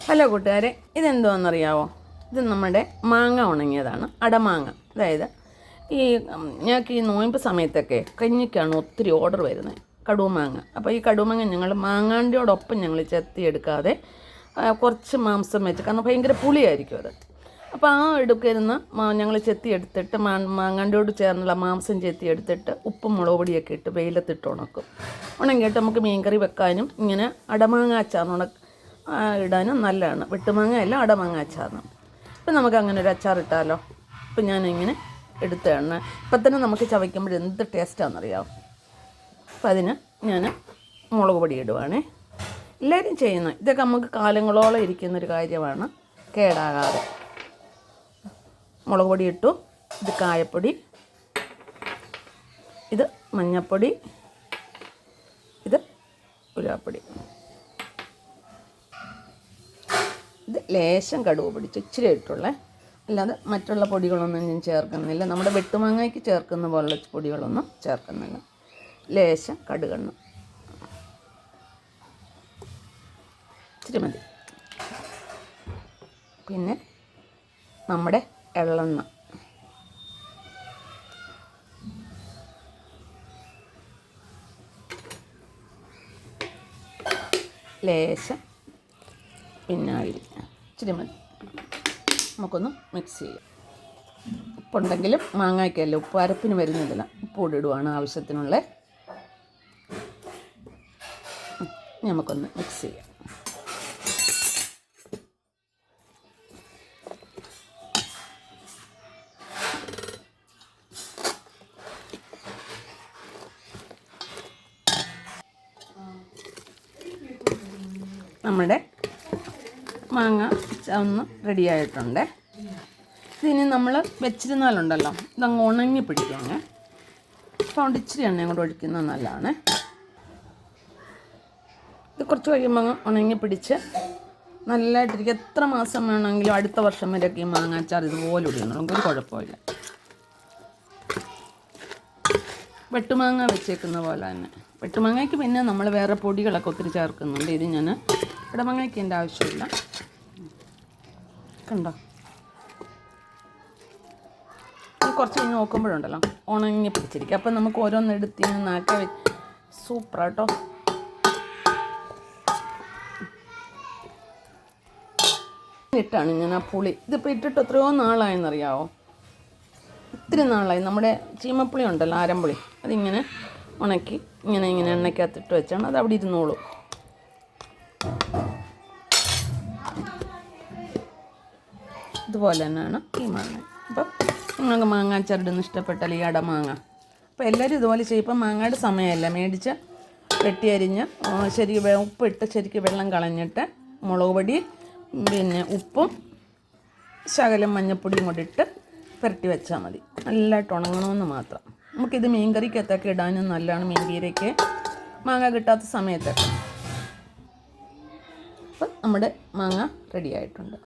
Hello കൂട്ടുകാരെ, ഇതെന്തുവാണെന്നറിയാവോ? ഇത് നമ്മുടെ മാങ്ങ ഉണങ്ങിയതാണ്, അടമാങ്ങ. അതായത് ഞങ്ങൾക്ക് ഈ നോയമ്പ് സമയത്തൊക്കെ കഞ്ഞിക്കാണ് ഒത്തിരി ഓർഡർ വരുന്നത്, കടുമാങ്ങ. അപ്പോൾ ഈ കടുമാങ്ങ ഞങ്ങൾ മാങ്ങാണ്ടിയോടൊപ്പം ഞങ്ങൾ ചെത്തിയെടുക്കാതെ കുറച്ച് മാംസം വെച്ച്, കാരണം ഭയങ്കര പുളിയായിരിക്കും അത്. അപ്പോൾ എടുക്കുന്ന ഞങ്ങൾ ചെത്തിയെടുത്തിട്ട് മാങ്ങാണ്ടിയോട് ചേർന്നുള്ള മാംസം ചെത്തിയെടുത്തിട്ട് ഉപ്പും മുളക് പൊടിയൊക്കെ ഇട്ട് വെയിലത്തിട്ട് ഉണക്കും. ഉണങ്ങിയിട്ട് നമുക്ക് മീൻകറി വെക്കാനും ഇങ്ങനെ അടമാങ്ങ അച്ചാർ ഇടാനും നല്ലതാണ്. വെട്ടുമാങ്ങ അല്ല, അടമാങ്ങ അച്ചാറിന്. ഇപ്പം നമുക്ക് അങ്ങനെ ഒരു അച്ചാർ ഇട്ടാലോ? ഇപ്പം ഞാനിങ്ങനെ എടുത്തതാണ്. ഇപ്പം തന്നെ നമുക്ക് ചവയ്ക്കുമ്പോൾ എന്ത് ടേസ്റ്റാണെന്നറിയാമോ? അപ്പം അതിന് ഞാൻ മുളക് പൊടി ഇടുവാണേ. എല്ലാവരും ചെയ്യുന്ന ഇതൊക്കെ നമുക്ക് കാലങ്ങളോളം ഇരിക്കുന്നൊരു കാര്യമാണ്, കേടാകാതെ. മുളക് പൊടി ഇട്ടു. ഇത് കായപ്പൊടി, ഇത് മഞ്ഞൾപ്പൊടി, ഇത് ഉലുവാപ്പൊടി, ഇത് ലേശം കടുക് പൊടിച്ച് ഇച്ചിരി ഇട്ടുള്ളേ. അല്ലാതെ മറ്റുള്ള പൊടികളൊന്നും ഞാൻ ചേർക്കുന്നില്ല. നമ്മുടെ വെട്ടുമാങ്ങയ്ക്ക് ചേർക്കുന്ന പോലുള്ള പൊടികളൊന്നും ചേർക്കുന്നില്ല. ലേശം കടുകെണ്ണ ഇച്ചിരി മതി. പിന്നെ നമ്മുടെ എള്ളെണ്ണ, ലേശം വിനാഗിരി ഇച്ചിരി മതി. നമുക്കൊന്ന് മിക്സ് ചെയ്യാം. ഉപ്പുണ്ടെങ്കിലും മാങ്ങയ്ക്കല്ല, ഉപ്പ് അരപ്പിന് വരുന്നതില്ല. ഉപ്പ് കൂടി ഇടുവാണ് ആവശ്യത്തിനുള്ള. നമുക്കൊന്ന് മിക്സ് ചെയ്യാം. നമ്മുടെ മാങ്ങ ഒന്ന് റെഡിയായിട്ടുണ്ട്. ഇതിനി നമ്മൾ വെച്ചിരുന്നാലുണ്ടല്ലോ, ഇതങ്ങ് ഉണങ്ങി പിടിക്കുവാങ്ങ്. അതുകൊണ്ട് ഇച്ചിരി എണ്ണയും കൂടെ ഒഴിക്കുന്നത് നല്ലതാണ്. ഇത് കുറച്ച് കഴിയുമ്പോൾ അങ്ങ് ഉണങ്ങി പിടിച്ച് നല്ലതായിട്ടിരിക്കും. എത്ര മാസം വേണമെങ്കിലും അടുത്ത വർഷം വരെയൊക്കെ ഈ മാങ്ങാച്ചാർ ഇതുപോലെ ഇടുന്നു, ഒരു കുഴപ്പമില്ല. വെട്ടുമാങ്ങ വെച്ചേക്കുന്ന പോലെ തന്നെ. വെട്ടുമാങ്ങയ്ക്ക് പിന്നെ നമ്മൾ വേറെ പൊടികളൊക്കെ ഒത്തിരി ചേർക്കുന്നുണ്ട്. ഇത് ഞാൻ ഇടമാങ്ങയ്ക്ക് എൻ്റെ ആവശ്യമില്ല. കണ്ടോ? കുറച്ച് കഴിഞ്ഞ് നോക്കുമ്പോഴുണ്ടല്ലോ ഉണങ്ങി പിടിച്ചിരിക്കും. അപ്പം നമുക്ക് ഓരോന്നെടുത്ത് ഇങ്ങനെ നാക്ക സൂപ്പറാട്ടോ. ഇട്ടാണ് ഞാൻ ആ പുളി ഇതിപ്പോൾ ഇട്ടിട്ട് എത്രയോ നാളായെന്നറിയാമോ? ഒത്തിരി നാളായി. നമ്മുടെ ചീമപ്പുളി ഉണ്ടല്ലോ, ആരമ്പുളി, അതിങ്ങനെ ഉണക്കി ഇങ്ങനെ എണ്ണയ്ക്കകത്തിട്ട് വെച്ചാണ് അത് അവിടെ ഇരുന്നോളൂ. ഇതുപോലെ തന്നെയാണ് ഈ മാങ്ങ. അപ്പം നിങ്ങൾക്ക് മാങ്ങാച്ചാറിടുന്ന ഇഷ്ടപ്പെട്ടാൽ ഈ അടമാങ്ങ. അപ്പോൾ എല്ലാവരും ഇതുപോലെ ചെയ്യും. ഇപ്പം മാങ്ങയുടെ സമയമല്ല, മേടിച്ച് വെട്ടിയരിഞ്ഞ് ഉപ്പിട്ട് ശരിക്ക് വെള്ളം കളഞ്ഞിട്ട് മുളക് പൊടി പിന്നെ ഉപ്പും ശകലം മഞ്ഞൾപ്പൊടിയും കൂടി ഇട്ട് പുരട്ടി വെച്ചാൽ മതി. നല്ലതായിട്ട് ഉണങ്ങണമെന്ന് മാത്രം. നമുക്കിത് മീൻകറിക്കകത്തൊക്കെ ഇടാനും നല്ലതാണ്, മീൻപീരയ്ക്ക് മാങ്ങ കിട്ടാത്ത സമയത്തൊക്കെ. അപ്പം നമ്മുടെ മാങ്ങ റെഡി ആയിട്ടുണ്ട്.